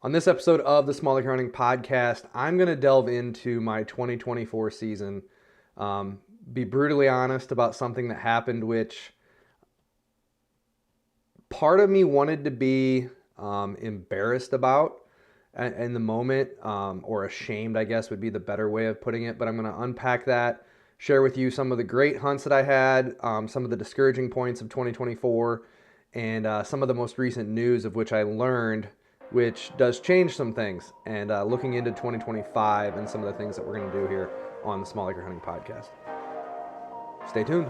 On this episode of the Small Acre Hunting Podcast, I'm going to delve into my 2024 season, be brutally honest about something that happened, which part of me wanted to be embarrassed about in the moment, or ashamed, I guess would be the better way of putting it. But I'm going to unpack that, share with you some of the great hunts that I had, some of the discouraging points of 2024, and some of the most recent news of which I learned, which does change some things, and looking into 2025 and some of the things that we're going to do here on the Small Acre Hunting Podcast. Stay tuned.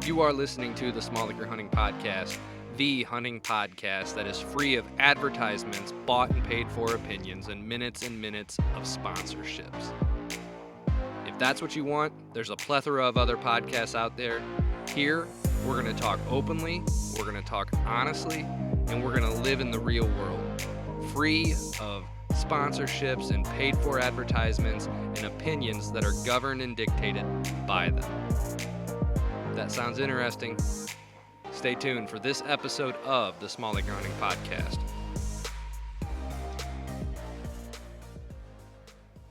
You are listening to the Small Acre Hunting Podcast, the hunting podcast that is free of advertisements, bought and paid for opinions, and minutes of sponsorships. If that's what you want, there's a plethora of other podcasts out there. Here, we're going to talk openly, we're going to talk honestly, and we're going to live in the real world, free of sponsorships and paid for advertisements and opinions that are governed and dictated by them. If that sounds interesting, stay tuned for this episode of the Small Acre Hunting Podcast.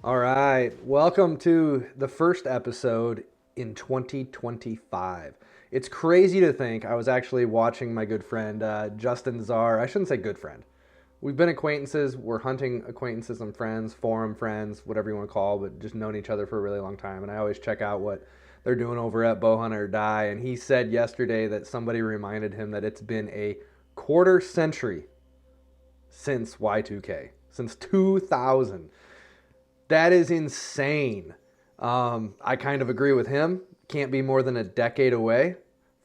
All right, welcome to the first episode in 2025. It's crazy to think I was actually watching my good friend Justin Czar. I shouldn't say good friend. We've been acquaintances. We're hunting acquaintances and friends, forum friends, whatever you want to call, but just known each other for a really long time. And I always check out what they're doing over at Bow Hunt or Die. And he said yesterday that somebody reminded him that it's been a quarter century since Y2K, since 2000. That is insane. I kind of agree with him. Can't be more than a decade away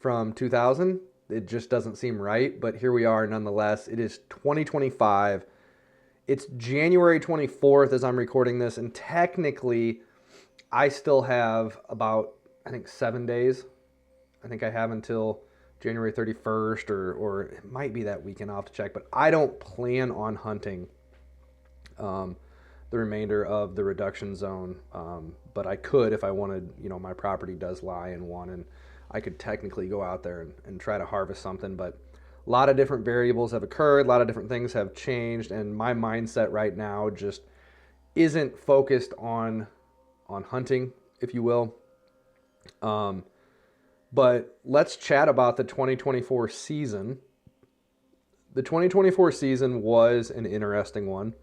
from 2000. It just doesn't seem right, but here we are nonetheless. It is 2025. It's January 24th as I'm recording this, and technically I still have about, I think, 7 days. I think I have until January 31st, or it might be that weekend. I'll have to check, but I don't plan on hunting the remainder of the reduction zone, but I could if I wanted. My property does lie in one, and I could technically go out there and try to harvest something, but a lot of different variables have occurred, a lot of different things have changed, and my mindset right now just isn't focused on hunting, if you will. But let's chat about the 2024 season. The 2024 season was an interesting one.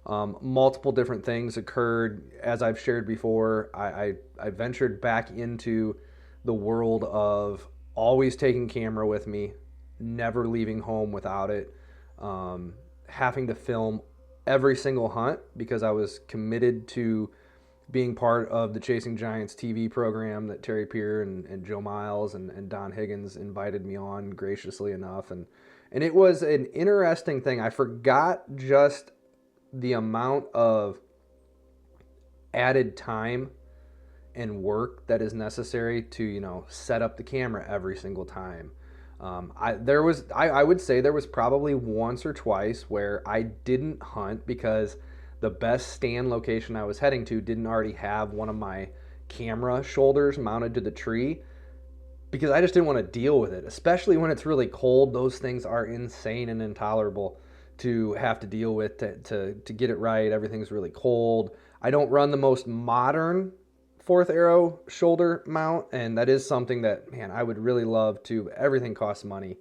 Multiple different things occurred. As I've shared before, I ventured back into the world of always taking camera with me, never leaving home without it, having to film every single hunt because I was committed to being part of the Chasing Giants TV program that Terry Peer and Joe Miles and Don Higgins invited me on graciously enough. And it was an interesting thing. I forgot just the amount of added time and work that is necessary to set up the camera every single time. I would say there was probably once or twice where I didn't hunt because the best stand location I was heading to didn't already have one of my camera shoulders mounted to the tree, because I just didn't want to deal with it, especially when it's really cold. Those things are insane and intolerable to have to deal with to get it right. Everything's really cold. I don't run the most modern fourth arrow shoulder mount, and that is something that, man, I would really love to, but everything costs money.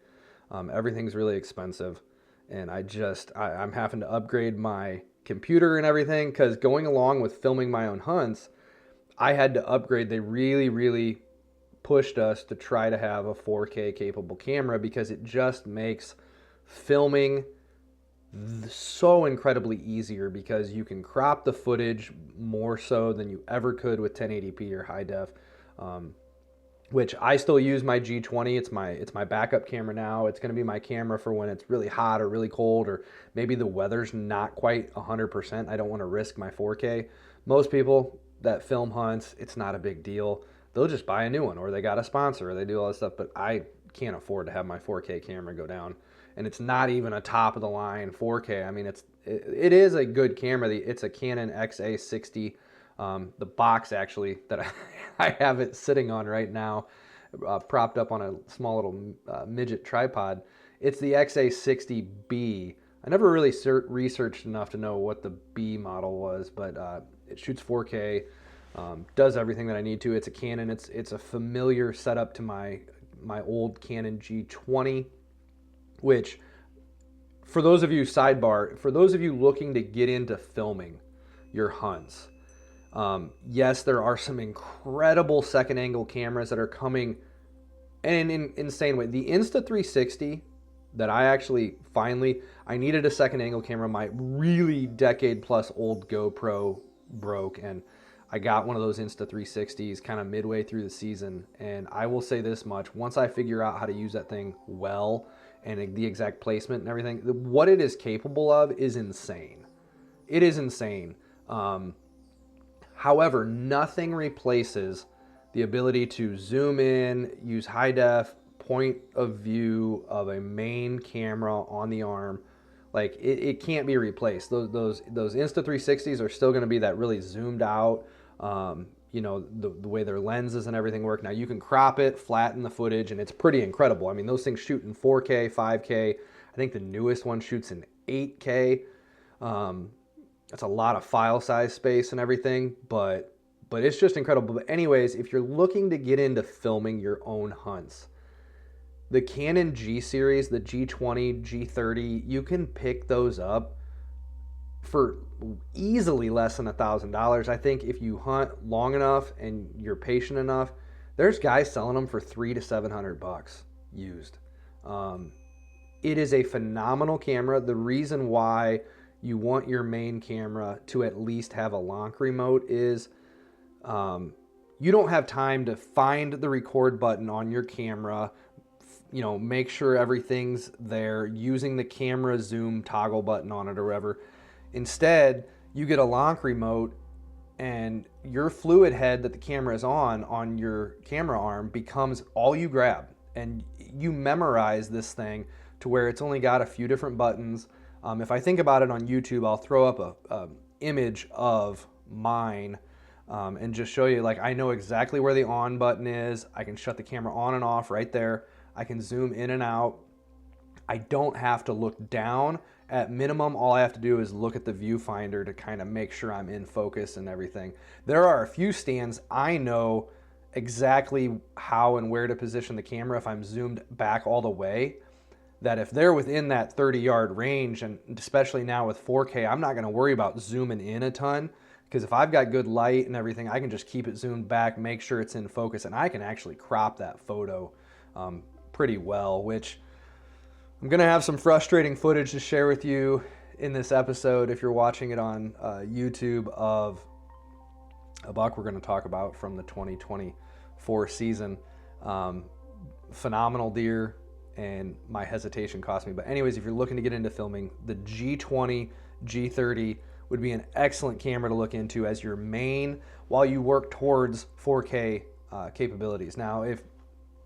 Everything's really expensive, and I'm having to upgrade my computer and everything, because going along with filming my own hunts, I had to upgrade. They really pushed us to try to have a 4K capable camera, because it just makes filming so incredibly easier, because you can crop the footage more so than you ever could with 1080p or high def, which I still use my G20. It's my backup camera now. It's going to be my camera for when it's really hot or really cold, or maybe the weather's not quite 100%. I don't want to risk my 4K. Most people that film hunts, it's not a big deal. They'll just buy a new one, or they got a sponsor, or they do all this stuff, but I can't afford to have my 4K camera go down. And it's not even a top of the line 4K. I mean, it is a good camera. It's a Canon XA60. The box actually that I have it sitting on right now propped up on a small little midget tripod. It's the XA60B. I never really researched enough to know what the B model was, but it shoots 4K, does everything that I need to. It's a Canon. It's a familiar setup to my old Canon G20, which, for those of you looking to get into filming your hunts, yes, there are some incredible second angle cameras that are coming in an insane way. The Insta360 that I needed a second angle camera. My really decade plus old GoPro broke, and I got one of those Insta360s kind of midway through the season. And I will say this much: once I figure out how to use that thing well and the exact placement and everything, what it is capable of is insane. It is insane. However, nothing replaces the ability to zoom in, use high def, point of view of a main camera on the arm. Like, it can't be replaced. Those Insta360s are still going to be that really zoomed out, the way their lenses and everything work. Now, you can crop it, flatten the footage, and it's pretty incredible. I mean, those things shoot in 4K, 5K. I think the newest one shoots in 8K. That's a lot of file size space and everything, but it's just incredible. But anyways, if you're looking to get into filming your own hunts, the Canon G series, the G20, G30, you can pick those up for easily less than $1,000. I think if you hunt long enough and you're patient enough, there's guys selling them for $300 to $700 used. It is a phenomenal camera. The reason why you want your main camera to at least have a launch remote is you don't have time to find the record button on your camera, make sure everything's there, using the camera zoom toggle button on it or whatever. Instead, you get a launch remote, and your fluid head that the camera is on your camera arm becomes all you grab. And you memorize this thing to where it's only got a few different buttons. If I think about it on YouTube, I'll throw up a image of mine and just show you, like, I know exactly where the on button is. I can shut the camera on and off right there. I can zoom in and out. I don't have to look down. At minimum, all I have to do is look at the viewfinder to kind of make sure I'm in focus and everything. There are a few stands I know exactly how and where to position the camera if I'm zoomed back all the way, that if they're within that 30-yard range, and especially now with 4K, I'm not going to worry about zooming in a ton, because if I've got good light and everything, I can just keep it zoomed back, make sure it's in focus, and I can actually crop that photo pretty well, which I'm going to have some frustrating footage to share with you in this episode if you're watching it on YouTube, of a buck we're going to talk about from the 2024 season. Phenomenal deer, and my hesitation cost me. But anyways, if you're looking to get into filming, the G20, G30 would be an excellent camera to look into as your main while you work towards 4K capabilities. Now,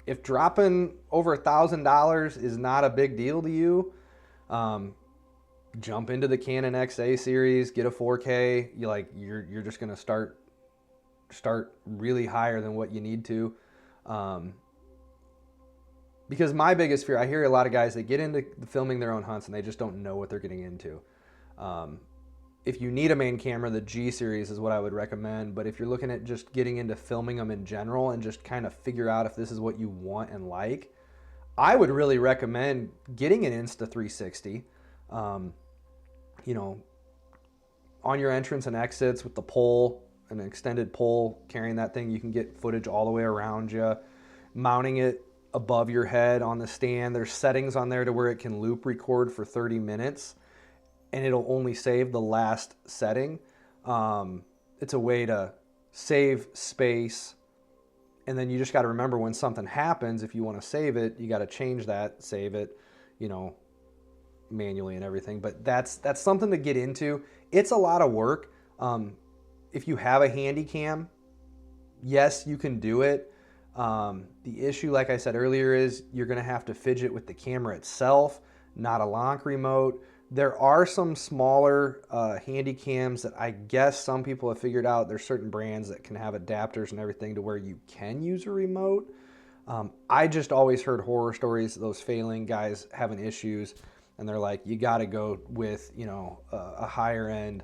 if dropping over $1,000 is not a big deal to you, jump into the Canon XA series, get a 4K. You're just going to start really higher than what you need to. Because my biggest fear, I hear a lot of guys that get into filming their own hunts and they just don't know what they're getting into. If you need a main camera, the G series is what I would recommend. But if you're looking at just getting into filming them in general and just kind of figure out if this is what you want and like, I would really recommend getting an Insta360. On your entrance and exits with the pole, an extended pole carrying that thing, you can get footage all the way around you. Mounting it above your head on the stand, there's settings on there to where it can loop record for 30 minutes. And it'll only save the last setting. It's a way to save space. And then you just got to remember when something happens, if you want to save it, you got to change that, save it, manually and everything. But that's something to get into. It's a lot of work. If you have a handy cam, yes, you can do it. The issue, like I said earlier, is you're going to have to fidget with the camera itself, not a launch remote. There are some smaller handy cams that I guess some people have figured out. There's certain brands that can have adapters and everything to where you can use a remote. I just always heard horror stories, those failing guys having issues, and they're like, you got to go with, a higher end,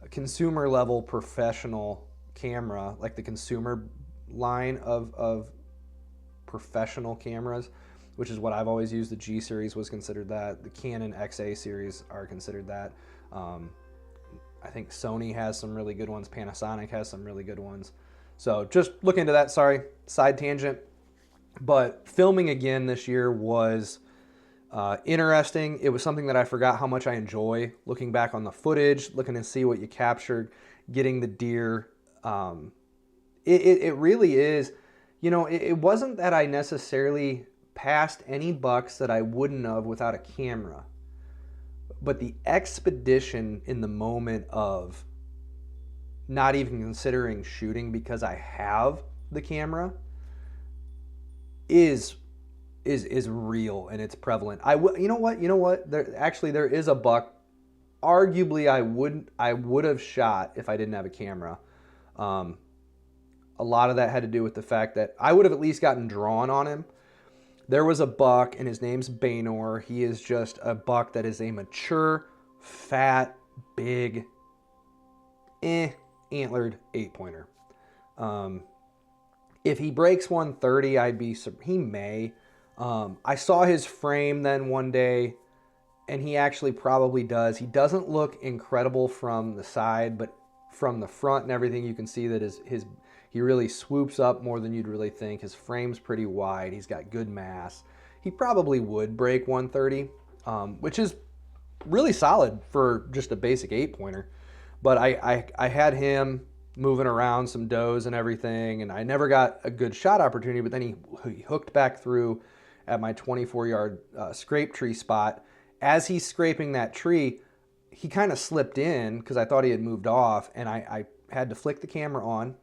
a consumer level professional camera, like the consumer line of professional cameras, which is what I've always used. The G series was considered that. The Canon XA series are considered that. I think Sony has some really good ones. Panasonic has some really good ones. So just look into that. Sorry, side tangent. But filming again this year was interesting. It was something that I forgot how much I enjoy. Looking back on the footage, looking to see what you captured, getting the deer. It really is, it wasn't that I necessarily passed any bucks that I wouldn't have without a camera. But the expedition in the moment of not even considering shooting because I have the camera is real, and it's prevalent. You know what? There is a buck. Arguably, I would have shot if I didn't have a camera. A lot of that had to do with the fact that I would have at least gotten drawn on him. There was a buck, and his name's Baynor. He is just a buck that is a mature, fat, big, antlered 8-pointer. If he breaks 130, he may. I saw his frame then one day, and he actually probably does. He doesn't look incredible from the side, but from the front and everything, you can see that he really swoops up more than you'd really think. His frame's pretty wide. He's got good mass. He probably would break 130, which is really solid for just a basic 8-pointer. But I had him moving around some does and everything, and I never got a good shot opportunity, but then he hooked back through at my 24-yard scrape tree spot. As he's scraping that tree, he kind of slipped in because I thought he had moved off, and I had to flick the camera on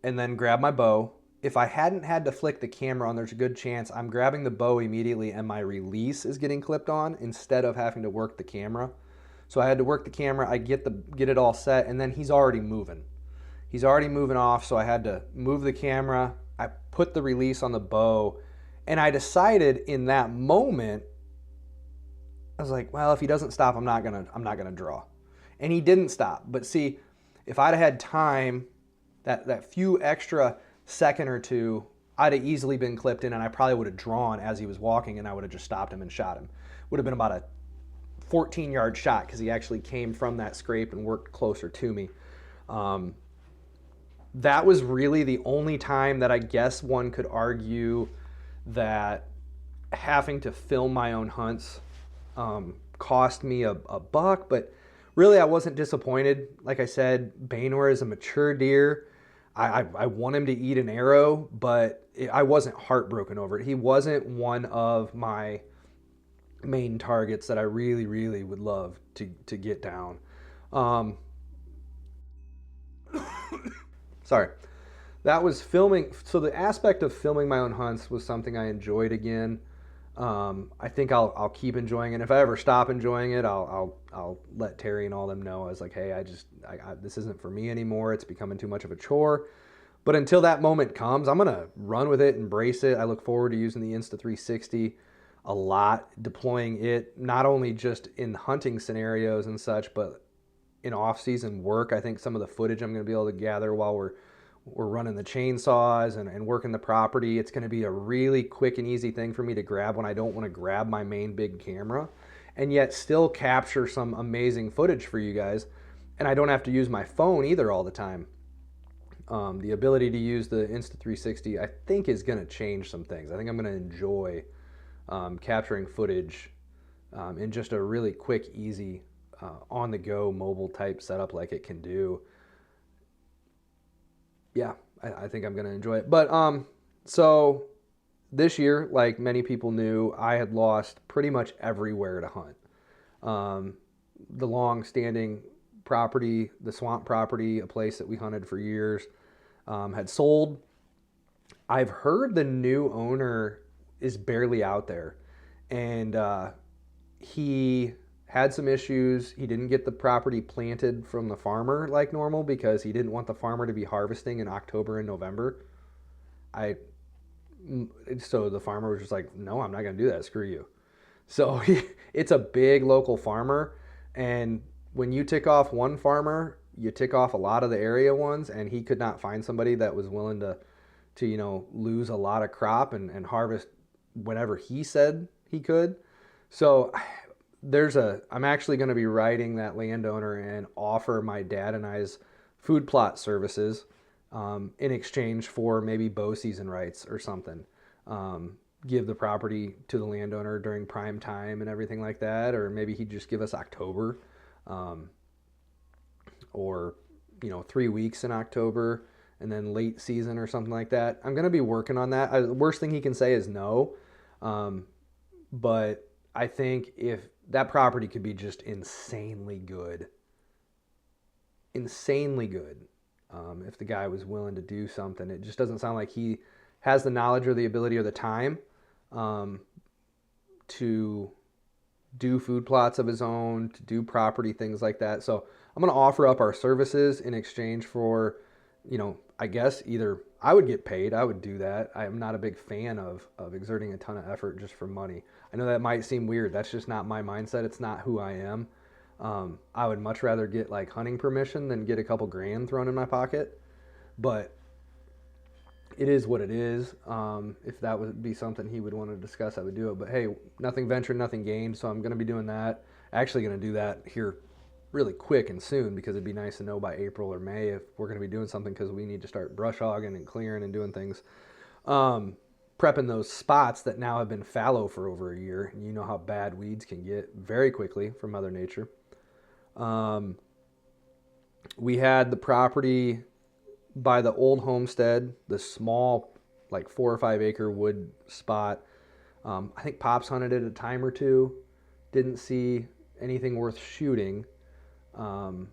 and then grab my bow. If I hadn't had to flick the camera on, there's a good chance I'm grabbing the bow immediately and my release is getting clipped on instead of having to work the camera. So I had to work the camera, I get it all set, and then he's already moving. He's already moving off, so I had to move the camera. I put the release on the bow, and I decided in that moment, I was like, well, if he doesn't stop, I'm not gonna draw. And he didn't stop. But see, if I'd have had time, that few extra second or two, I'd have easily been clipped in, and I probably would have drawn as he was walking, and I would have just stopped him and shot him. Would have been about a 14-yard shot because he actually came from that scrape and worked closer to me. That was really the only time that I guess one could argue that having to film my own hunts cost me a buck, but really I wasn't disappointed. Like I said, Baynor is a mature deer. I want him to eat an arrow, but I wasn't heartbroken over it. He wasn't one of my main targets that I really, really would love to get down. Sorry. That was filming. So the aspect of filming my own hunts was something I enjoyed again. I think I'll keep enjoying it. If I ever stop enjoying it, I'll let Terry and all them know. I was like, hey, this isn't for me anymore. It's becoming too much of a chore. But until that moment comes, I'm gonna run with it, embrace it. I look forward to using the Insta360 a lot, deploying it not only just in hunting scenarios and such, but in off-season work. I think some of the footage I'm gonna be able to gather while we're running the chainsaws and working the property, it's going to be a really quick and easy thing for me to grab when I don't want to grab my main big camera, and yet still capture some amazing footage for you guys. And I don't have to use my phone either all the time. The ability to use the Insta360, I think, is going to change some things. I think I'm going to enjoy capturing footage in just a really quick, easy, on-the-go mobile type setup like it can do. Yeah, I think I'm going to enjoy it. But so this year, like many people knew, I had lost pretty much everywhere to hunt. The long-standing property, the swamp property, a place that we hunted for years, had sold. I've heard the new owner is barely out there, and he had some issues. He didn't get the property planted from the farmer like normal because he didn't want the farmer to be harvesting in October and November. so the farmer was just like, no, I'm not going to do that. Screw you. So it's a big local farmer. And when you tick off one farmer, you tick off a lot of the area ones. And he could not find somebody that was willing to lose a lot of crop and harvest whenever he said he could. So I'm actually going to be writing that landowner and offer my dad and I's food plot services in exchange for maybe bow season rights or something. Give the property to the landowner during prime time and everything like that, or maybe he'd just give us October, or 3 weeks in October and then late season or something like that. I'm going to be working on that. The worst thing he can say is no, but I think if that property could be just insanely good, if the guy was willing to do something. It just doesn't sound like he has the knowledge or the ability or the time to do food plots of his own, to do property, things like that. So I'm going to offer up our services in exchange for, I guess either I would get paid. I would do that. I am not a big fan of exerting a ton of effort just for money. I know that might seem weird. That's just not my mindset. It's not who I am. I would much rather get like hunting permission than get a couple grand thrown in my pocket. But it is what it is. If that would be something he would want to discuss, I would do it. But hey, nothing ventured, nothing gained. So I'm going to be doing that. Actually going to do that here really quick and soon, because it'd be nice to know by April or May if we're going to be doing something, because we need to start brush hogging and clearing and doing things. Prepping those spots that now have been fallow for over a year. And you know how bad weeds can get very quickly from Mother Nature. We had the property by the old homestead, the small, like 4 or 5 acre wood spot. I think Pops hunted it a time or two. Didn't see anything worth shooting. I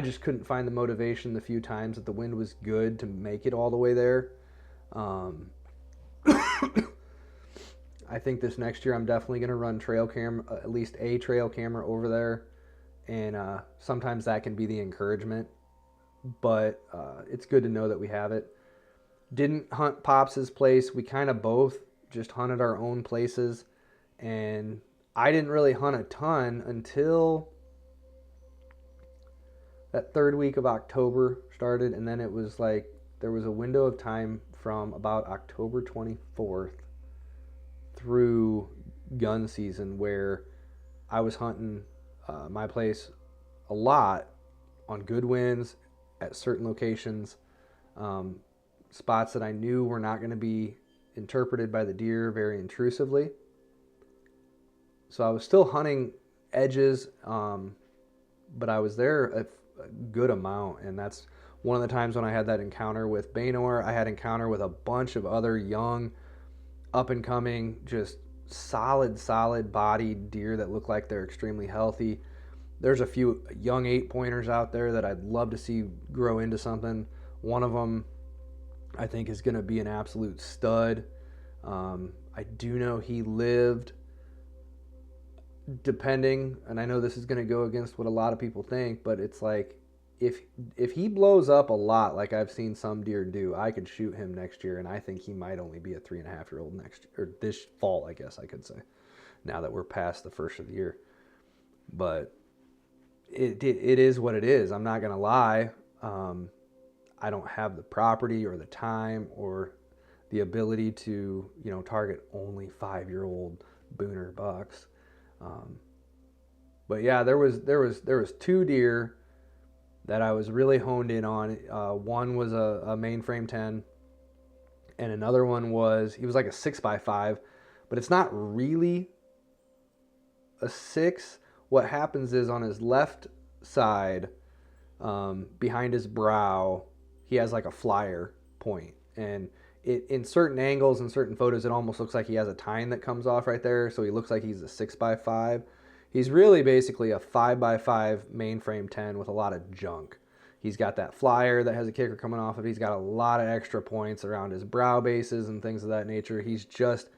just couldn't find the motivation the few times that the wind was good to make it all the way there. I think this next year I'm definitely going to run trail camera, at least a trail camera over there. And sometimes that can be the encouragement. But it's good to know that we have it. Didn't hunt Pops' place. We kind of both just hunted our own places. And I didn't really hunt a ton until that third week of October started. And then it was like there was a window of time from about October 24th through gun season where I was hunting my place a lot on good winds at certain locations, spots that I knew were not going to be interpreted by the deer very intrusively. So I was still hunting edges, but I was there a good amount, and that's one of the times when I had that encounter with Baynor. I had encounter with a bunch of other young, up-and-coming, just solid bodied deer that look like they're extremely healthy. There's a few young 8-pointers out there that I'd love to see grow into something. One of them, I think, is going to be an absolute stud. I do know he lived, depending, and I know this is going to go against what a lot of people think, but it's like, if he blows up a lot like I've seen some deer do, I could shoot him next year, and I think he might only be a 3.5-year-old next, or this fall, I guess I could say, now that we're past the first of the year. But it is what it is. I'm not going to lie. I don't have the property or the time or the ability to, target only 5-year-old booner bucks. But yeah, there was 2 deer that I was really honed in on. One was a mainframe 10, and another one he was like a 6x5, but it's not really a 6. What happens is on his left side, behind his brow, he has like a flyer point, and in certain angles and certain photos, it almost looks like he has a tine that comes off right there, so he looks like he's a 6x5. He's really basically a 5x5 mainframe 10 with a lot of junk. He's got that flyer that has a kicker coming off of it. He's got a lot of extra points around his brow bases and things of that nature. He's just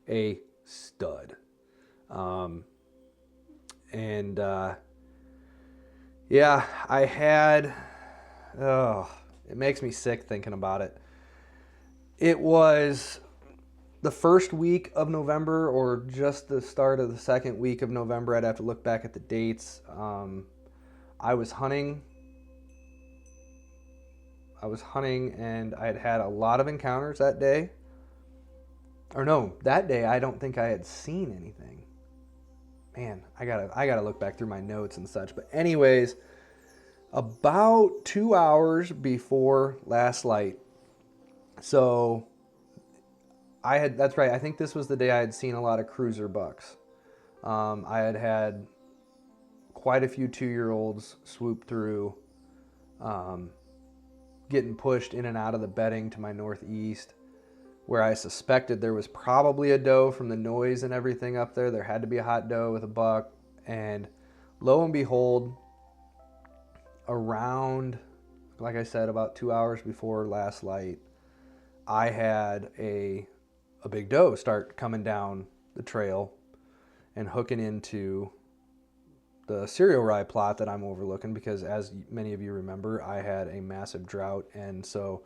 a stud. Yeah, it makes me sick thinking about it. It was the first week of November or just the start of the second week of November. I'd have to look back at the dates. I was hunting. And I had a lot of encounters that day. Or no, that day I don't think I had seen anything. Man, I gotta look back through my notes and such. But anyways, about 2 hours before last light. So that's right. I think this was the day I had seen a lot of cruiser bucks. I had quite a few 2-year-olds swoop through, getting pushed in and out of the bedding to my northeast, where I suspected there was probably a doe from the noise and everything up there. There had to be a hot doe with a buck. And lo and behold, around, like I said, about 2 hours before last light, I had a big doe start coming down the trail and hooking into the cereal rye plot that I'm overlooking, because as many of you remember, I had a massive drought. And so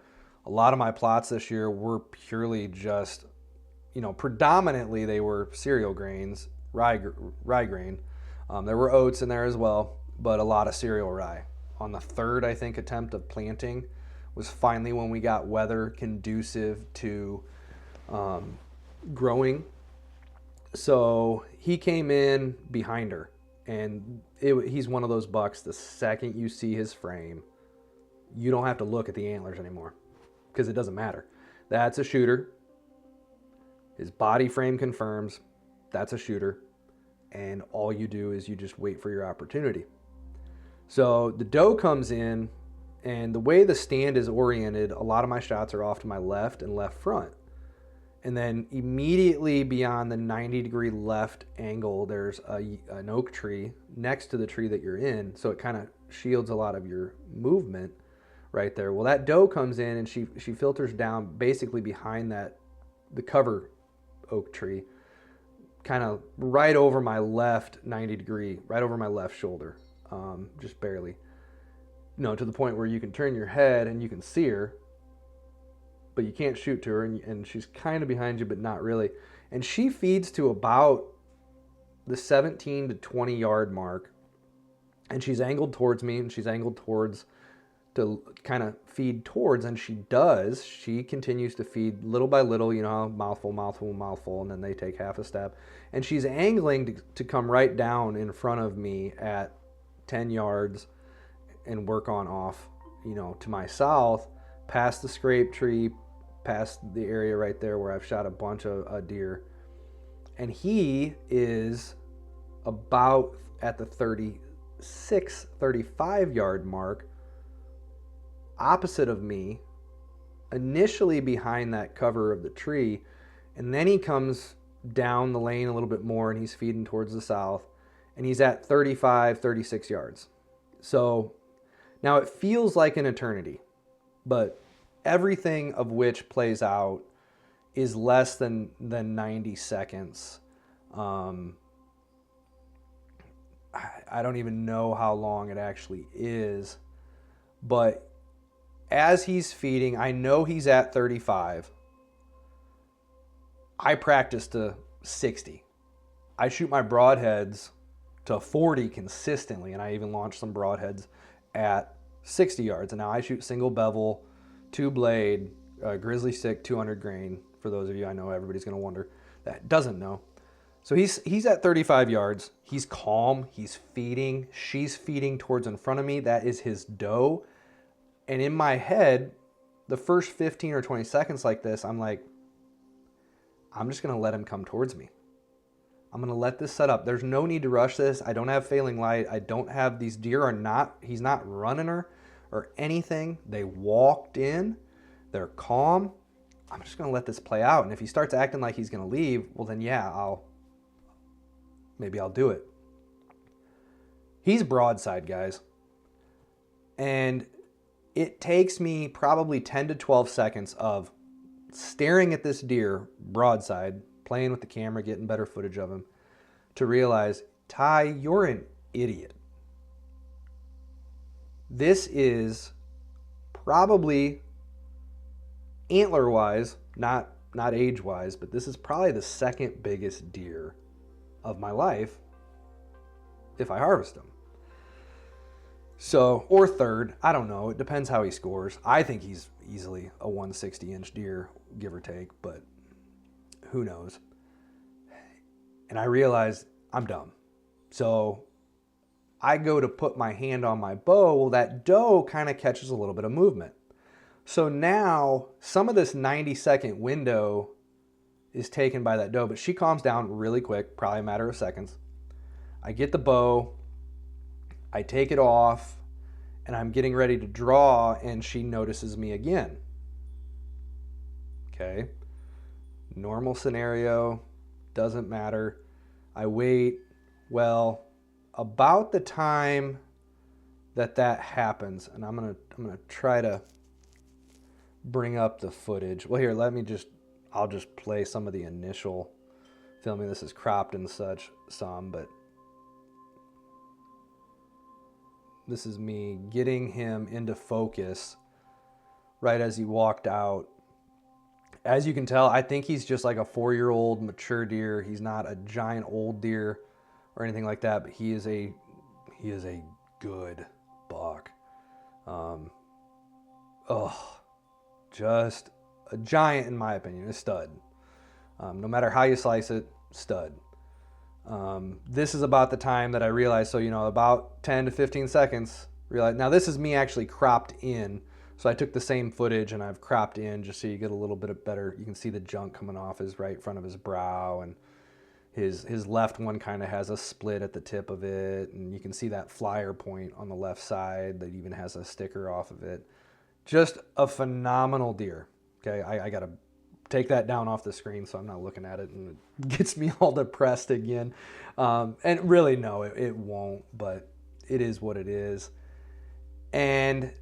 a lot of my plots this year were purely just, predominantly they were cereal grains, rye grain. There were oats in there as well, but a lot of cereal rye. On the third, I think, attempt of planting was finally when we got weather conducive to growing. So he came in behind her, and he's one of those bucks, the second you see his frame, you don't have to look at the antlers anymore, because it doesn't matter. That's a shooter. His body frame confirms that's a shooter, and all you do is you just wait for your opportunity. So the doe comes in, and the way the stand is oriented, a lot of my shots are off to my left and left front. And then immediately beyond the 90-degree left angle, there's an oak tree next to the tree that you're in, so it kind of shields a lot of your movement right there. Well, that doe comes in, and she filters down basically behind the cover oak tree, kind of right over my left 90-degree, right over my left shoulder, just barely. To the point where you can turn your head and you can see her, but you can't shoot to her, and she's kind of behind you, but not really. And she feeds to about the 17 to 20 yard mark, and she's angled towards me, and she's angled towards to kind of feed towards, and she continues to feed little by little, mouthful, and then they take half a step, and she's angling to come right down in front of me at 10 yards and work on off, to my south, past the scrape tree, past the area right there where I've shot a bunch of deer. And he is about at the 36, 35 yard mark, opposite of me, initially behind that cover of the tree. And then he comes down the lane a little bit more, and he's feeding towards the south, and he's at 35, 36 yards. So now it feels like an eternity, but everything of which plays out is less than 90 seconds. I don't even know how long it actually is, but as he's feeding, I know he's at 35. I practice to 60. I shoot my broadheads to 40 consistently, and I even launch some broadheads at 60 yards. And now I shoot single bevel, 2-blade, grizzly stick, 200 grain. For those of you, I know everybody's going to wonder that doesn't know. So he's at 35 yards. He's calm. He's feeding. She's feeding towards in front of me. That is his doe. And in my head, the first 15 or 20 seconds like this, I'm like, I'm just going to let him come towards me. I'm going to let this set up. There's no need to rush this. I don't have failing light. I don't have, these deer are not, he's not running her or anything. They walked in. They're calm. I'm just going to let this play out. And if he starts acting like he's going to leave, well then yeah, maybe I'll do it. He's broadside, guys. And it takes me probably 10 to 12 seconds of staring at this deer broadside, playing with the camera, getting better footage of him, to realize, Ty, you're an idiot. This is probably, antler-wise, Not age-wise, but this is probably the second biggest deer of my life if I harvest him. So, or third, I don't know. It depends how he scores. I think he's easily a 160-inch deer, give or take, but who knows? And I realized I'm dumb. So I go to put my hand on my bow. Well, that doe kind of catches a little bit of movement. So now some of this 90-second window is taken by that doe, but she calms down really quick, probably a matter of seconds. I get the bow, I take it off, and I'm getting ready to draw, and she notices me again. Okay. Normal scenario, doesn't matter. I wait. Well, about the time that happens, and I'm gonna try to bring up the footage. Well, here, I'll just play some of the initial filming. This is cropped and such, but this is me getting him into focus right as he walked out. As you can tell, I think he's just like a 4-year-old mature deer. He's not a giant old deer or anything like that, but he is a good buck. Just a giant in my opinion, a stud. No matter how you slice it, stud. This is about the time that I realized, so about 10 to 15 seconds, realized, now this is me actually cropped in. So I took the same footage and I've cropped in just so you get a little bit of better, you can see the junk coming off his right front of his brow, and his left one kind of has a split at the tip of it, and you can see that flyer point on the left side that even has a sticker off of it. Just a phenomenal deer. Okay, I got to take that down off the screen so I'm not looking at it and it gets me all depressed again. And really, no, it won't, but it is what it is. And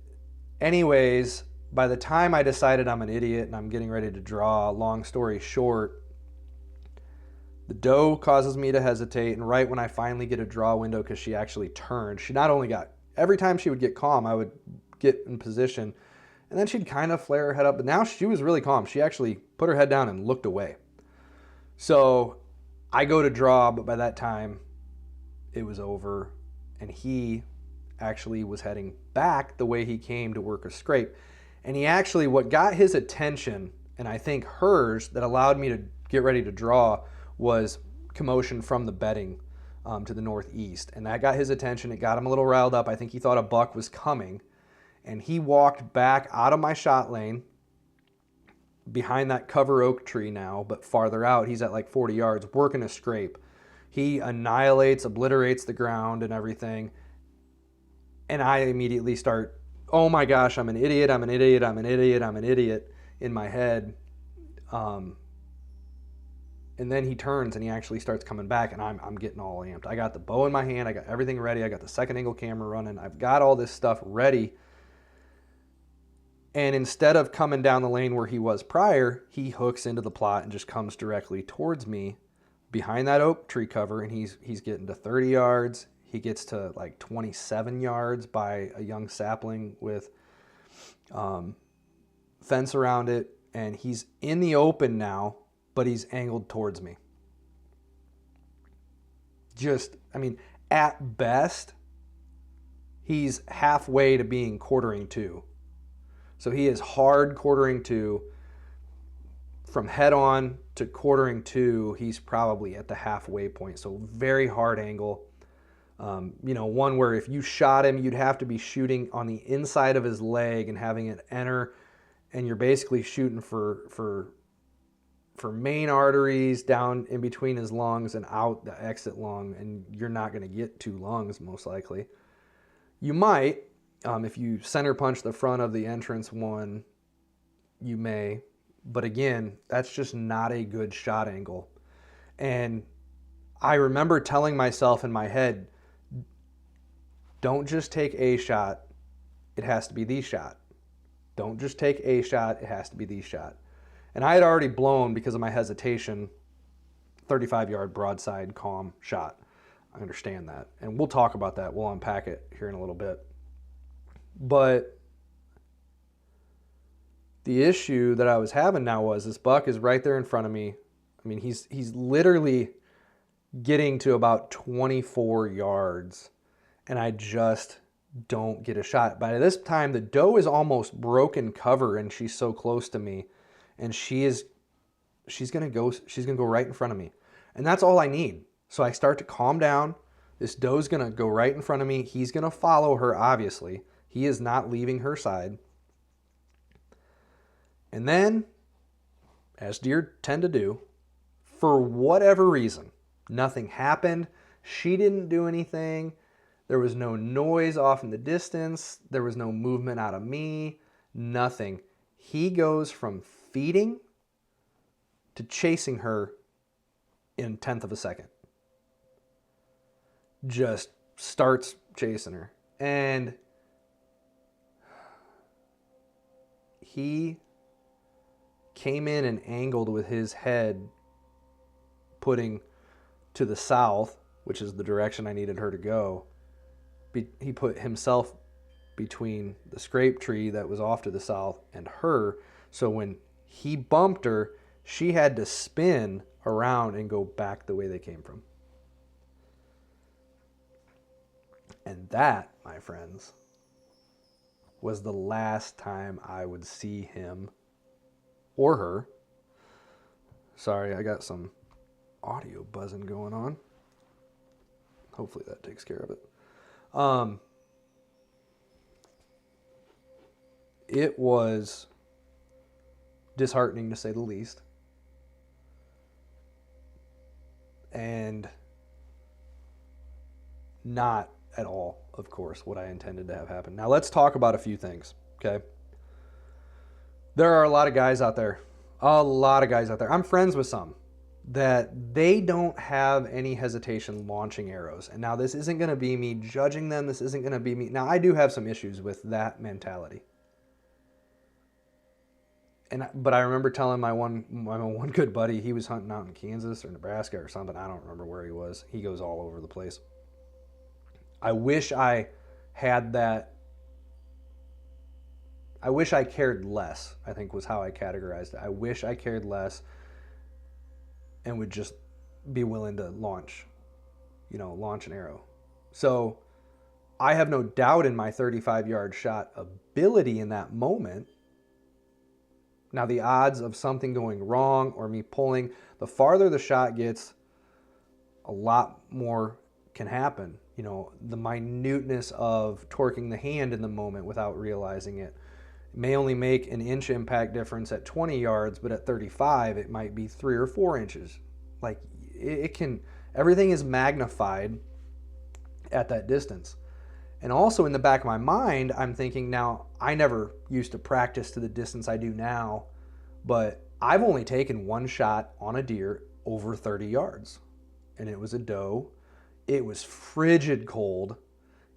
anyways, by the time I decided I'm an idiot and I'm getting ready to draw, long story short, the doe causes me to hesitate, and right when I finally get a draw window, because she actually turned, she not only every time she would get calm, I would get in position, and then she'd kind of flare her head up, but now she was really calm. She actually put her head down and looked away. So I go to draw, but by that time it was over, and he actually was heading back the way he came to work a scrape. And he actually, what got his attention, and I think hers, that allowed me to get ready to draw, was commotion from the bedding to the northeast. And that got his attention. It got him a little riled up. I think he thought a buck was coming. And he walked back out of my shot lane behind that cover oak tree now, but farther out. He's at like 40 yards working a scrape. He obliterates the ground and everything. And I immediately start, oh my gosh, I'm an idiot in my head. And then he turns and he actually starts coming back, and I'm getting all amped. I got the bow in my hand. I got everything ready. I got the second angle camera running. I've got all this stuff ready. And instead of coming down the lane where he was prior, he hooks into the plot and just comes directly towards me behind that oak tree cover. And he's getting to 30 yards. He gets to like 27 yards by a young sapling with fence around it. And he's in the open now, but he's angled towards me. At best, he's halfway to being quartering to. So he is hard quartering to. From head on to quartering to, he's probably at the halfway point. So very hard angle. One where if you shot him, you'd have to be shooting on the inside of his leg and having it enter, and you're basically shooting for main arteries down in between his lungs and out the exit lung, and you're not going to get 2 lungs most likely. You might, if you center punch the front of the entrance one, you may, but again, that's just not a good shot angle. And I remember telling myself in my head, don't just take a shot, it has to be the shot. Don't just take a shot, it has to be the shot. And I had already blown, because of my hesitation, 35-yard broadside calm shot. I understand that. And we'll talk about that. We'll unpack it here in a little bit. But The issue that I was having now was this buck is right there in front of me. I mean, he's literally getting to about 24 yards, and I just don't get a shot. By this time, the doe is almost broken cover, and she's so close to me, and she's gonna go right in front of me, and that's all I need. So I start to calm down. This doe's gonna go right in front of me. He's gonna follow her, obviously. He is not leaving her side. And then, as deer tend to do, for whatever reason, nothing happened. She didn't do anything. There was no noise off in the distance. There was no movement out of me. Nothing. He goes from feeding to chasing her in a tenth of a second. Just starts chasing her. And he came in and angled with his head putting to the south, which is the direction I needed her to go. He put himself between the scrape tree that was off to the south and her. So when he bumped her, she had to spin around and go back the way they came from. And that, my friends, was the last time I would see him or her. Sorry, I got some audio buzzing going on. Hopefully that takes care of it. It was disheartening to say the least. And not at all, of course, what I intended to have happen. Now let's talk about a few things, okay? There are a lot of guys out there. I'm friends with some that they don't have any hesitation launching arrows. And now this isn't going to be me judging them. This isn't going to be me. Now I do have some issues with that mentality. But I remember telling my one good buddy, he was hunting out in Kansas or Nebraska or something. I don't remember where he was. He goes all over the place. I wish I had that. I wish I cared less, I think was how I categorized it. I wish I cared less and would just be willing to launch an arrow. So I have no doubt in my 35-yard shot ability in that moment. Now the odds of something going wrong or me pulling, the farther the shot gets, a lot more can happen. The minuteness of torquing the hand in the moment without realizing it may only make an inch impact difference at 20 yards, but at 35, it might be 3 or 4 inches. Like it can, everything is magnified at that distance. And also in the back of my mind, I'm thinking now, I never used to practice to the distance I do now, but I've only taken one shot on a deer over 30 yards. And it was a doe. It was frigid cold.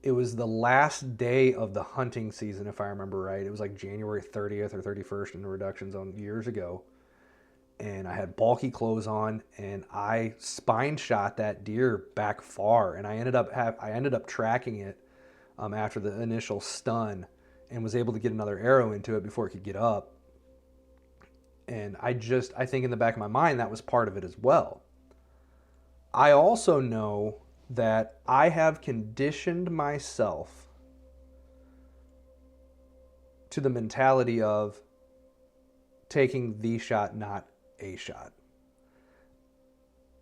It was the last day of the hunting season, if I remember right. It was like January 30th or 31st in the reduction zone years ago. And I had bulky clothes on, and I spine shot that deer back far. And I ended up tracking it after the initial stun, and was able to get another arrow into it before it could get up. And I think in the back of my mind that was part of it as well. I also know that I have conditioned myself to the mentality of taking the shot, not a shot.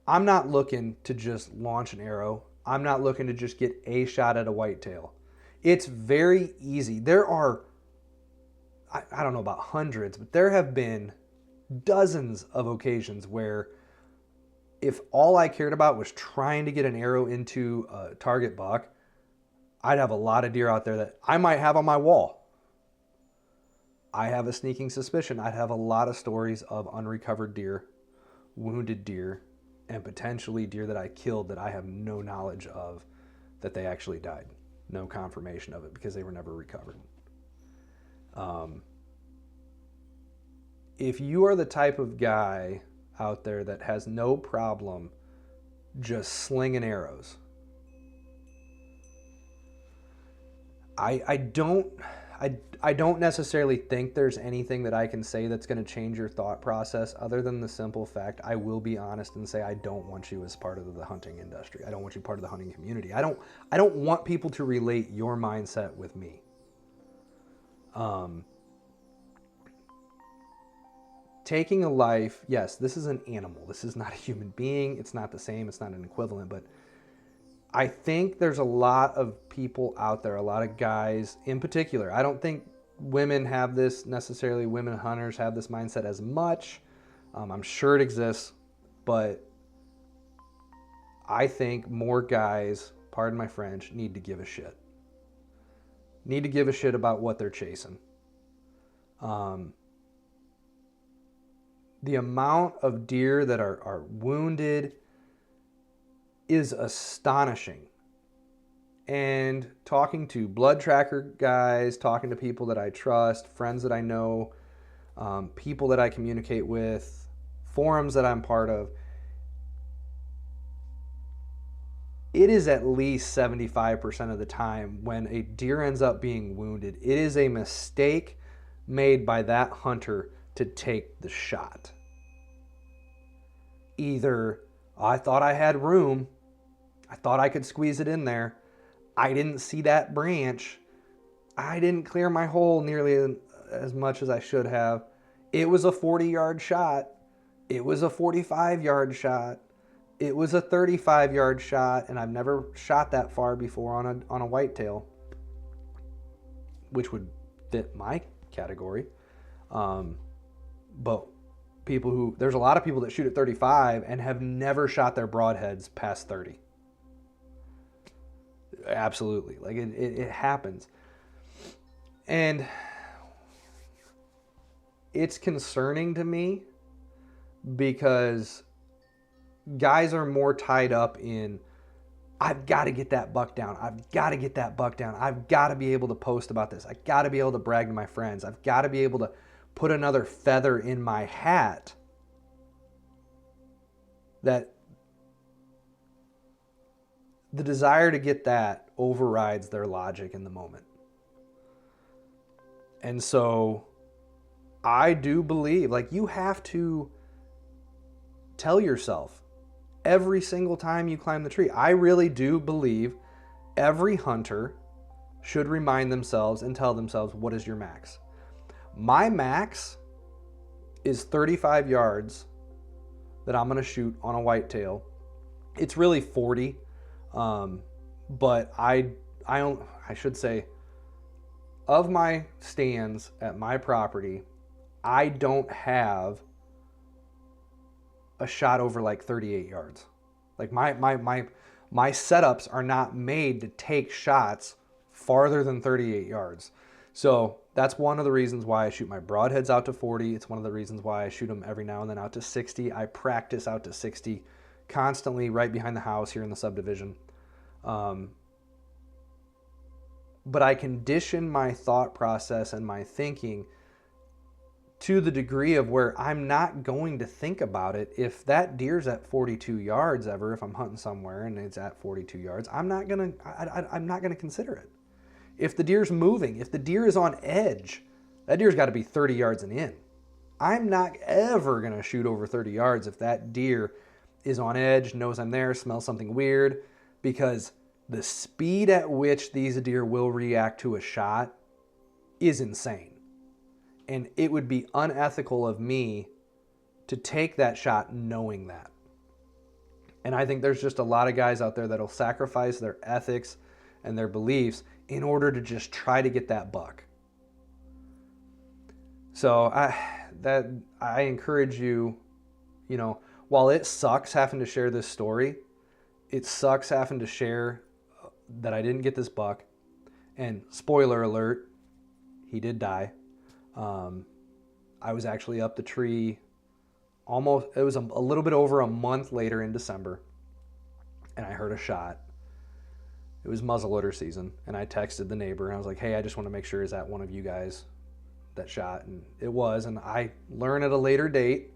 I'm not looking to just launch an arrow. I'm not looking to just get a shot at a whitetail. It's very easy. There are, I don't know about hundreds, but there have been dozens of occasions where if all I cared about was trying to get an arrow into a target buck, I'd have a lot of deer out there that I might have on my wall. I have a sneaking suspicion I'd have a lot of stories of unrecovered deer, wounded deer, and potentially deer that I killed that I have no knowledge of that they actually died. No confirmation of it because they were never recovered. If you are the type of guy out there that has no problem just slinging arrows, I I don't necessarily think there's anything that I can say that's going to change your thought process other than the simple fact I will be honest and say I don't want you as part of the hunting industry. I don't want you part of the hunting community. I don't want people to relate your mindset with me. Taking a life, yes, this is an animal. This is not a human being. It's not the same. It's not an equivalent, but I think there's a lot of people out there, a lot of guys in particular. I don't think women have this necessarily, women hunters have this mindset as much. I'm sure it exists, but I think more guys, pardon my French, need to give a shit. Need to give a shit about what they're chasing. The amount of deer that are wounded is astonishing. And talking to blood tracker guys, talking to people that I trust, friends that I know, people that I communicate with, forums that I'm part of, it is at least 75% of the time when a deer ends up being wounded, it is a mistake made by that hunter to take the shot. Either, I thought I had room, I thought I could squeeze it in there, I didn't see that branch, I didn't clear my hole nearly as much as I should have, it was a 40-yard shot, it was a 45-yard shot, it was a 35-yard shot, and I've never shot that far before on a whitetail, which would fit my category. But there's a lot of people that shoot at 35 and have never shot their broadheads past 30. Absolutely. Like it happens. And it's concerning to me because guys are more tied up in, I've got to get that buck down. I've got to get that buck down. I've got to be able to post about this. I've got to be able to brag to my friends. I've got to be able to put another feather in my hat. That the desire to get that overrides their logic in the moment. And so I do believe, like, you have to tell yourself every single time you climb the tree. I really do believe every hunter should remind themselves and tell themselves, what is your max? My max is 35 yards that I'm going to shoot on a whitetail. It's really 40, but I should say, of my stands at my property, I don't have a shot over like 38 yards. Like my setups are not made to take shots farther than 38 yards. So that's one of the reasons why I shoot my broadheads out to 40. It's one of the reasons why I shoot them every now and then out to 60. I practice out to 60 constantly right behind the house here in the subdivision. But I condition my thought process and my thinking to the degree of where I'm not going to think about it. If that deer's at 42 yards ever, if I'm hunting somewhere and it's at 42 yards, I'm not gonna consider it. If the deer's moving, if the deer is on edge, that deer's got to be 30 yards and in. I'm not ever going to shoot over 30 yards if that deer is on edge, knows I'm there, smells something weird, because the speed at which these deer will react to a shot is insane. And it would be unethical of me to take that shot knowing that. And I think there's just a lot of guys out there that'll sacrifice their ethics and their beliefs in order to just try to get that buck. So I encourage you, while it sucks having to share this story, it sucks having to share that I didn't get this buck. And spoiler alert, he did die. I was actually up the tree it was a little bit over a month later in December, and I heard a shot. It was muzzleloader season, and I texted the neighbor, and I was like, hey, I just want to make sure, is that one of you guys that shot? And it was, and I learned at a later date,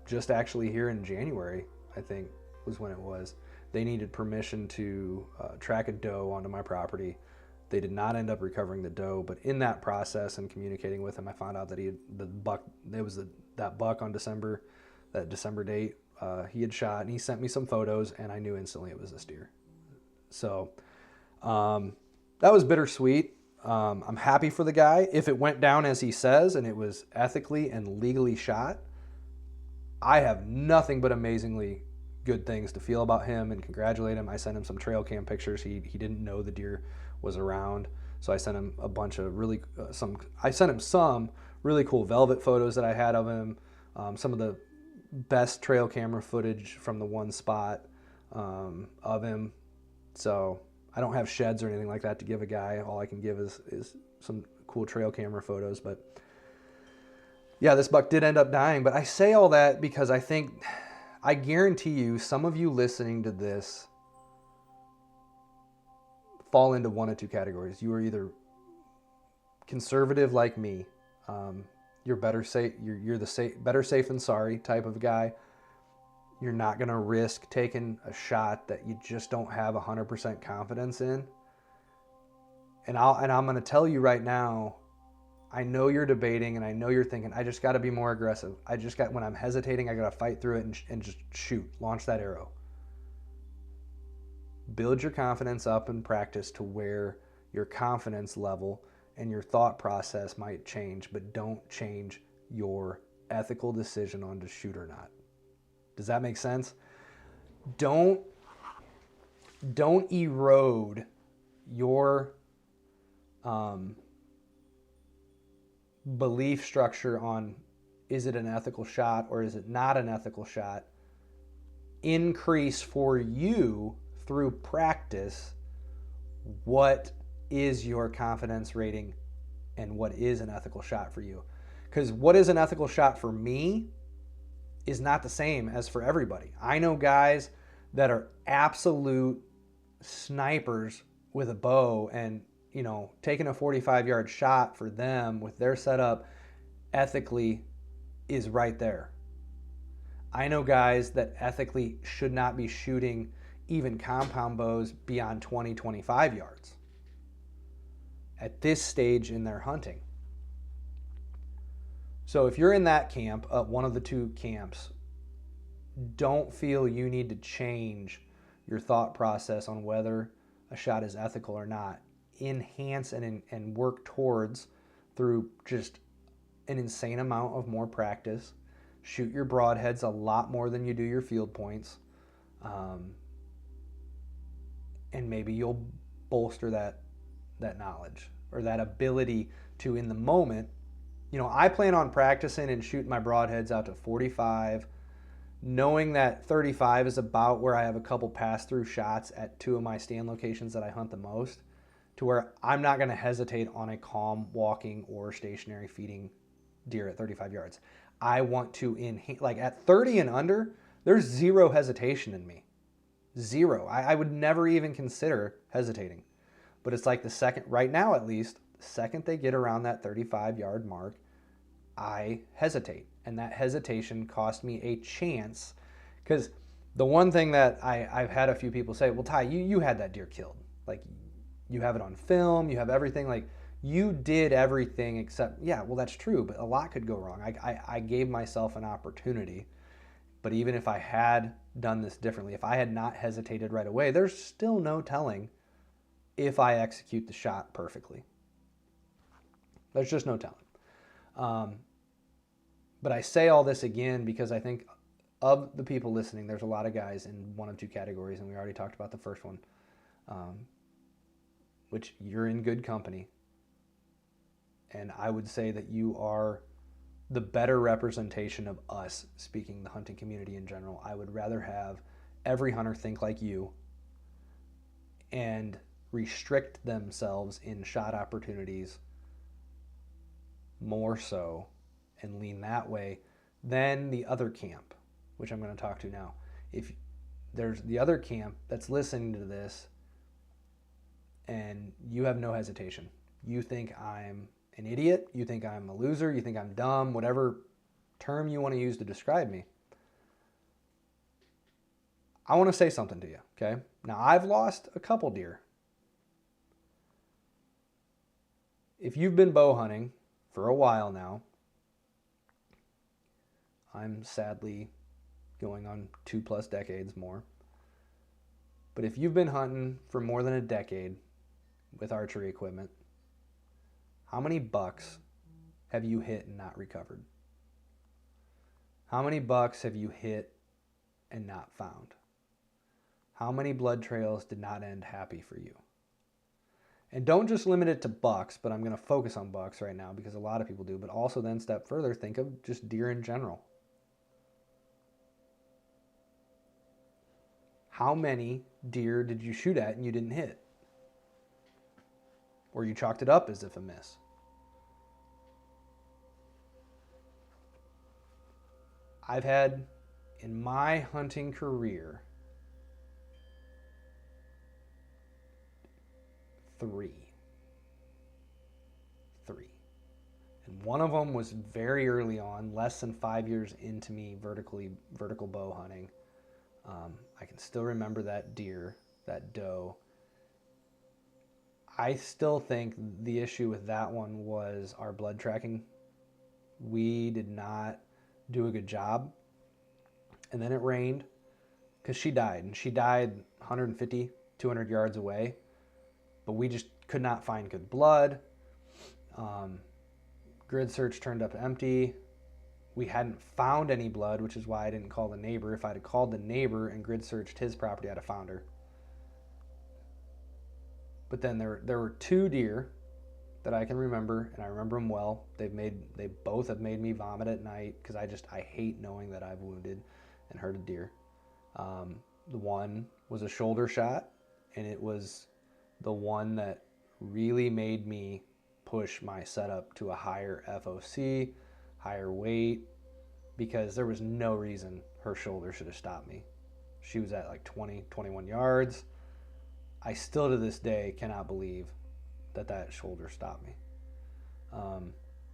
just actually here in January, I think was when it was, they needed permission to track a doe onto my property. They did not end up recovering the doe, but in that process and communicating with him, I found out that that buck on that December date, he had shot, and he sent me some photos, and I knew instantly it was this deer. So that was bittersweet. I'm happy for the guy. If it went down as he says and it was ethically and legally shot, I have nothing but amazingly good things to feel about him and congratulate him. I sent him some trail cam pictures. He didn't know the deer was around, so I sent him a bunch of some really cool velvet photos that I had of him, some of the best trail camera footage from the one spot of him. So I don't have sheds or anything like that to give a guy. All I can give is some cool trail camera photos. But yeah, this buck did end up dying. But I say all that because I guarantee you, some of you listening to this fall into one of two categories. You are either conservative like me. You're better safe. You're the better safe than sorry type of guy. You're not going to risk taking a shot that you just don't have 100% confidence in. And I'm going to tell you right now, I know you're debating and I know you're thinking, I just got to be more aggressive. When I'm hesitating, I got to fight through it and just shoot, launch that arrow. Build your confidence up and practice to where your confidence level and your thought process might change, but don't change your ethical decision on to shoot or not. Does that make sense? Don't erode your belief structure on, is it an ethical shot or is it not an ethical shot? Increase for you through practice what is your confidence rating and what is an ethical shot for you. Because what is an ethical shot for me is not the same as for everybody. I know guys that are absolute snipers with a bow, and taking a 45-yard shot for them with their setup ethically is right there. I know guys that ethically should not be shooting even compound bows beyond 20, 25 yards at this stage in their hunting. So if you're in that camp, one of the two camps, don't feel you need to change your thought process on whether a shot is ethical or not. Enhance and work towards, through just an insane amount of more practice. Shoot your broadheads a lot more than you do your field points. And maybe you'll bolster that knowledge or that ability to, in the moment, I plan on practicing and shooting my broadheads out to 45, knowing that 35 is about where I have a couple pass-through shots at two of my stand locations that I hunt the most, to where I'm not going to hesitate on a calm walking or stationary feeding deer at 35 yards. I want to at 30 and under, there's zero hesitation in me. Zero. I would never even consider hesitating. But it's like the second, right now at least, the second they get around that 35-yard mark, I hesitate. And that hesitation cost me a chance. Because the one thing that I've had a few people say, well, Ty, you had that deer killed. Like, you have it on film, you have everything. Like, you did everything except, yeah, well, that's true, but a lot could go wrong. I gave myself an opportunity. But even if I had done this differently, if I had not hesitated right away, there's still no telling if I execute the shot perfectly. There's just no telling. But I say all this again because I think of the people listening, there's a lot of guys in one of two categories, and we already talked about the first one, which you're in good company. And I would say that you are the better representation of us, speaking the hunting community in general. I would rather have every hunter think like you and restrict themselves in shot opportunities more so and lean that way than the other camp, which I'm going to talk to now. If there's the other camp that's listening to this and you have no hesitation, you think I'm an idiot, you think I'm a loser, you think I'm dumb, whatever term you want to use to describe me, I want to say something to you, okay? Now, I've lost a couple deer. If you've been bow hunting for a while now, I'm sadly going on 2+ decades more. But if you've been hunting for more than a decade with archery equipment, how many bucks have you hit and not recovered? How many bucks have you hit and not found? How many blood trails did not end happy for you? And don't just limit it to bucks, but I'm going to focus on bucks right now because a lot of people do, but also then step further, think of just deer in general. How many deer did you shoot at and you didn't hit? Or you chalked it up as if a miss? I've had, in my hunting career, 3. And one of them was very early on, less than 5 years into me vertical bow hunting. I can still remember that deer, that doe. I still think the issue with that one was our blood tracking. We did not do a good job. And then it rained because she died. And she died 150, 200 yards away. But we just could not find good blood. Grid search turned up empty. We hadn't found any blood, which is why I didn't call the neighbor. If I'd have called the neighbor and grid searched his property, I'd have found her. But then there were 2 deer that I can remember, and I remember them well. They both have made me vomit at night because I hate knowing that I've wounded and hurt a deer. The one was a shoulder shot, and it was the one that really made me push my setup to a higher FOC, higher weight, because there was no reason her shoulder should have stopped me. She was at like 20, 21 yards. I still to this day cannot believe that shoulder stopped me. I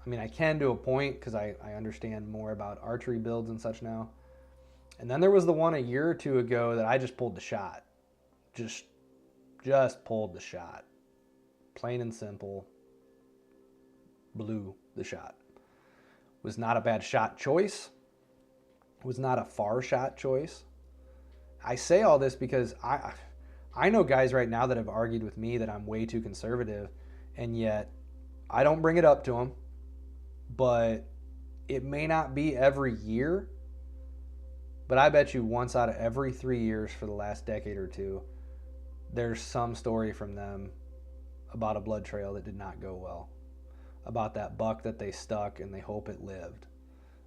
mean, I can to a point because I understand more about archery builds and such now. And then there was the one a year or 2 ago that I just pulled the shot. Just pulled the shot. Plain and simple. Blew the shot. Was not a bad shot choice. Was not a far shot choice. I say all this because I know guys right now that have argued with me that I'm way too conservative, and yet I don't bring it up to them. But it may not be every year, but I bet you once out of every 3 years for the last decade or 2, there's some story from them about a blood trail that did not go well, about that buck that they stuck and they hope it lived,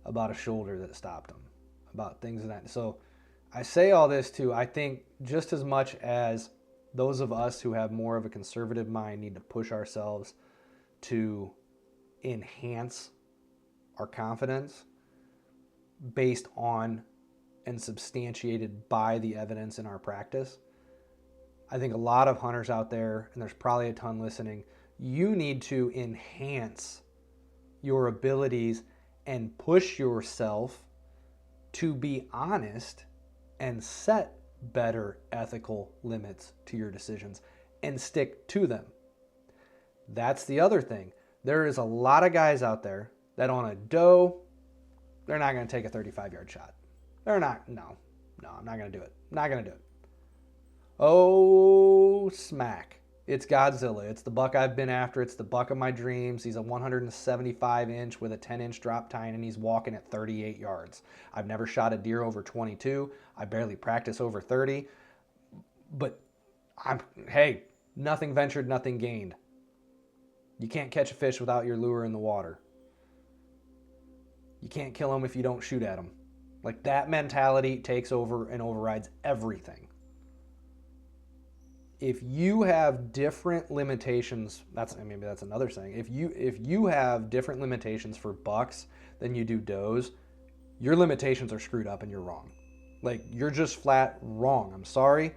about a shoulder that stopped them, about things of that. So I say all this too, I think just as much as those of us who have more of a conservative mind need to push ourselves to enhance our confidence based on and substantiated by the evidence in our practice. I think a lot of hunters out there, and there's probably a ton listening, you need to enhance your abilities and push yourself to be honest and set better ethical limits to your decisions and stick to them. That's the other thing. There is a lot of guys out there that on a doe, they're not going to take a 35-yard shot. They're not. No, I'm not going to do it. Not going to do it. Oh, smack. It's Godzilla. It's the buck I've been after. It's the buck of my dreams. He's a 175-inch with a 10-inch drop tine, and he's walking at 38 yards. I've never shot a deer over 22. I barely practice over 30. But, hey, nothing ventured, nothing gained. You can't catch a fish without your lure in the water. You can't kill him if you don't shoot at him. Like, that mentality takes over and overrides everything. If you have different limitations, maybe that's another thing. If you have different limitations for bucks than you do does, your limitations are screwed up and you're wrong. Like, you're just flat wrong. I'm sorry.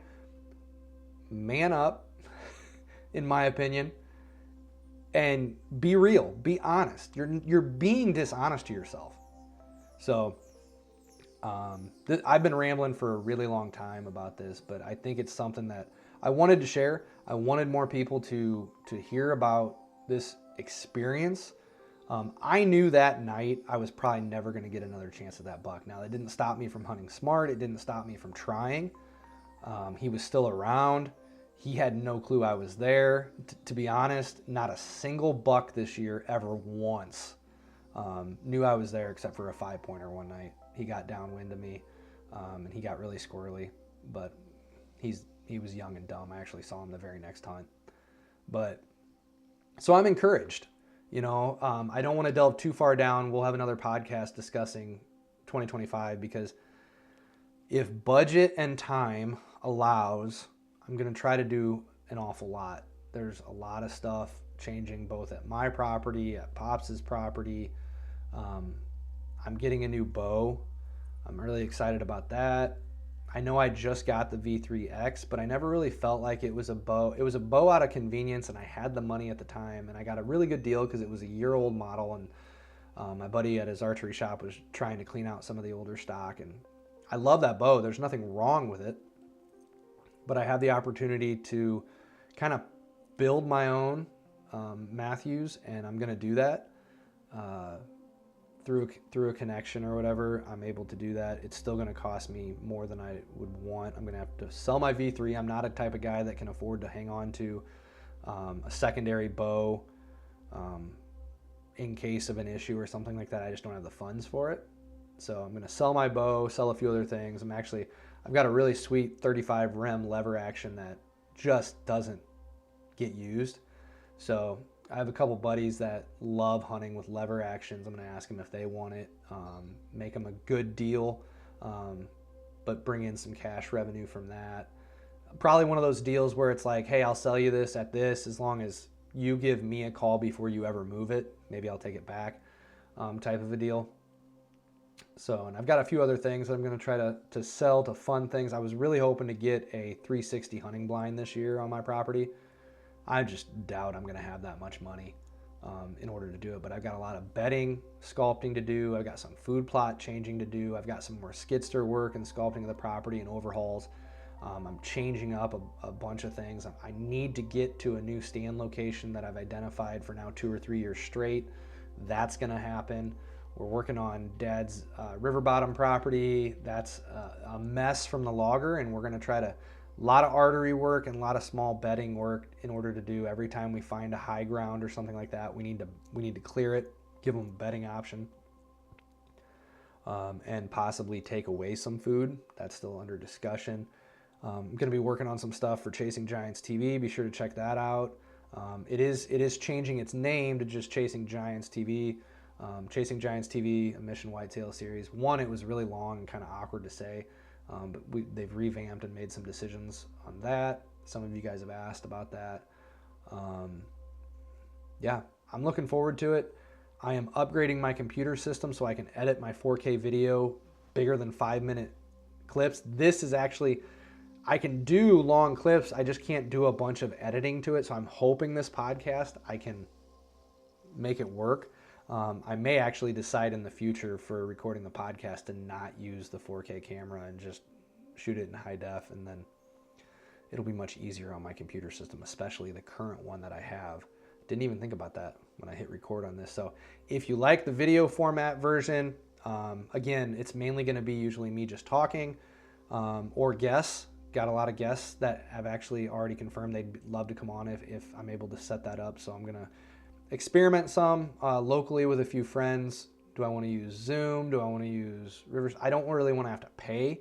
Man up, in my opinion, and be real. Be honest. You're being dishonest to yourself. So, I've been rambling for a really long time about this, but I think it's something that I wanted to share. I wanted more people to hear about this experience. I knew that night I was probably never going to get another chance at that buck. Now, that didn't stop me from hunting smart. It didn't stop me from trying. He was still around. He had no clue I was there. To be honest, not a single buck this year ever once knew I was there except for a 5-pointer one night. He got downwind of me, and he got really squirrely. But he was young and dumb. I actually saw him the very next hunt. But so I'm encouraged. You know, I don't want to delve too far down. We'll have another podcast discussing 2025 because if budget and time allows, I'm going to try to do an awful lot. There's a lot of stuff changing both at my property, at Pops's property. I'm getting a new bow. I'm really excited about that. I know I just got the V3X, but I never really felt like it was a bow. It was a bow out of convenience, and I had the money at the time, and I got a really good deal because it was a year-old model, and my buddy at his archery shop was trying to clean out some of the older stock, and I love that bow. There's nothing wrong with it, but I have the opportunity to kind of build my own Matthews, and I'm going to do that. Through a connection or whatever, I'm able to do that. It's still going to cost me more than I would want. I'm going to have to sell my V3. I'm not a type of guy that can afford to hang on to a secondary bow in case of an issue or something like that. I just don't have the funds for it. So I'm going to sell my bow, sell a few other things. I've got a really sweet 35 rem lever action that just doesn't get used. So I have a couple buddies that love hunting with lever actions. I'm going to ask them if they want it, make them a good deal, but bring in some cash revenue from that. Probably one of those deals where it's like, hey, I'll sell you this at this as long as you give me a call before you ever move it. Maybe I'll take it back, type of a deal. So, and I've got a few other things that I'm going to try to sell to fund things. I was really hoping to get a 360 hunting blind this year on my property. I just doubt I'm going to have that much money in order to do it. But I've got a lot of bedding, sculpting to do. I've got some food plot changing to do. I've got some more skidster work and sculpting of the property and overhauls. I'm changing up a bunch of things. I need to get to a new stand location that I've identified for now 2 or 3 years straight. That's going to happen. We're working on Dad's river bottom property. That's a mess from the logger, and we're going to try to a lot of artery work and a lot of small bedding work in order to do every time we find a high ground or something like that. We need to clear it, give them a bedding option, and possibly take away some food. That's still under discussion. I'm going to be working on some stuff for Chasing Giants TV. Be sure to check that out. It is changing its name to just Chasing Giants TV. Chasing Giants TV, a Mission Whitetail series. One, it was really long and kind of awkward to say. But they've revamped and made some decisions on that. Some of you guys have asked about that. Yeah, I'm looking forward to it. I am upgrading my computer system so I can edit my 4K video bigger than 5-minute clips. This is actually, I can do long clips. I just can't do a bunch of editing to it. So I'm hoping this podcast, I can make it work. I may actually decide in the future for recording the podcast to not use the 4K camera and just shoot it in high def, and then it'll be much easier on my computer system, especially the current one that I have. Didn't even think about that when I hit record on this. So if you like the video format version, again, it's mainly going to be usually me just talking or guests. Got a lot of guests that have actually already confirmed they'd love to come on if I'm able to set that up. So I'm going to experiment some locally with a few friends. Do I want to use Zoom? Do I want to use Rivers? I don't really want to have to pay,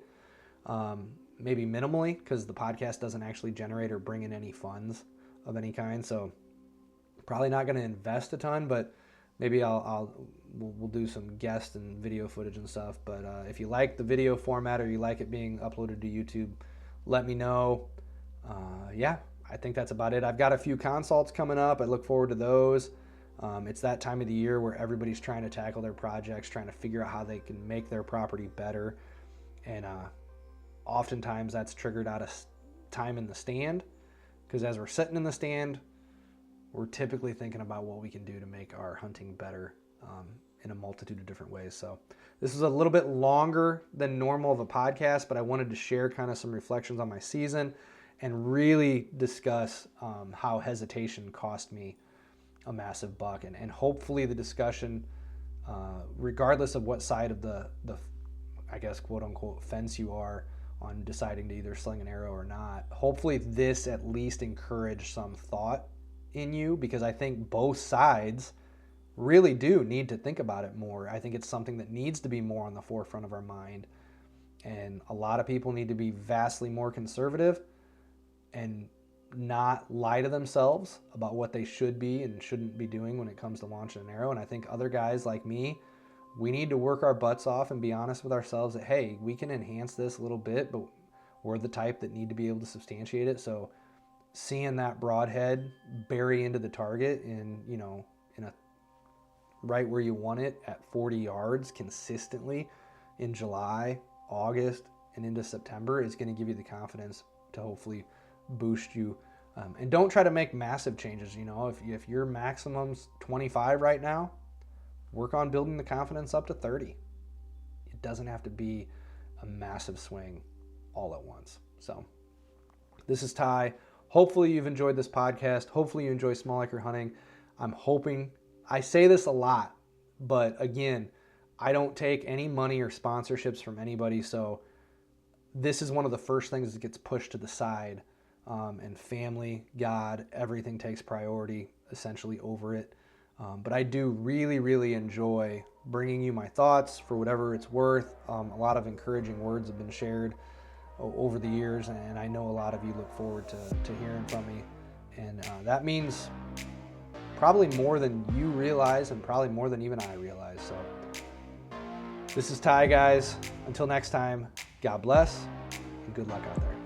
maybe minimally, because the podcast doesn't actually generate or bring in any funds of any kind. So probably not going to invest a ton, but maybe we'll do some guest and video footage and stuff. But if you like the video format or you like it being uploaded to YouTube, let me know. Yeah, I think that's about it. I've got a few consults coming up. I look forward to those. It's that time of the year where everybody's trying to tackle their projects, trying to figure out how they can make their property better. And oftentimes that's triggered out of time in the stand, because as we're sitting in the stand, we're typically thinking about what we can do to make our hunting better in a multitude of different ways. So this is a little bit longer than normal of a podcast, but I wanted to share kind of some reflections on my season and really discuss how hesitation cost me a massive buck. And hopefully the discussion, regardless of what side of the I guess, quote unquote, fence you are on deciding to either sling an arrow or not, hopefully this at least encouraged some thought in you, because I think both sides really do need to think about it more. I think it's something that needs to be more on the forefront of our mind. And a lot of people need to be vastly more conservative and not lie to themselves about what they should be and shouldn't be doing when it comes to launching an arrow. And I think other guys like me, we need to work our butts off and be honest with ourselves that, hey, we can enhance this a little bit, but we're the type that need to be able to substantiate it. So seeing that broadhead bury into the target in a right where you want it at 40 yards consistently in July, August, and into September is going to give you the confidence to hopefully boost you. And don't try to make massive changes. If your maximum's 25 right now, work on building the confidence up to 30. It doesn't have to be a massive swing all at once. So this is Ty. Hopefully you've enjoyed this podcast. Hopefully you enjoy small acre hunting. I'm hoping, I say this a lot, but again, I don't take any money or sponsorships from anybody. So this is one of the first things that gets pushed to the side. And family, God, everything takes priority essentially over it. But I do really, really enjoy bringing you my thoughts for whatever it's worth. A lot of encouraging words have been shared over the years, and I know a lot of you look forward to hearing from me. And that means probably more than you realize, and probably more than even I realize. So this is Ty, guys. Until next time, God bless, and good luck out there.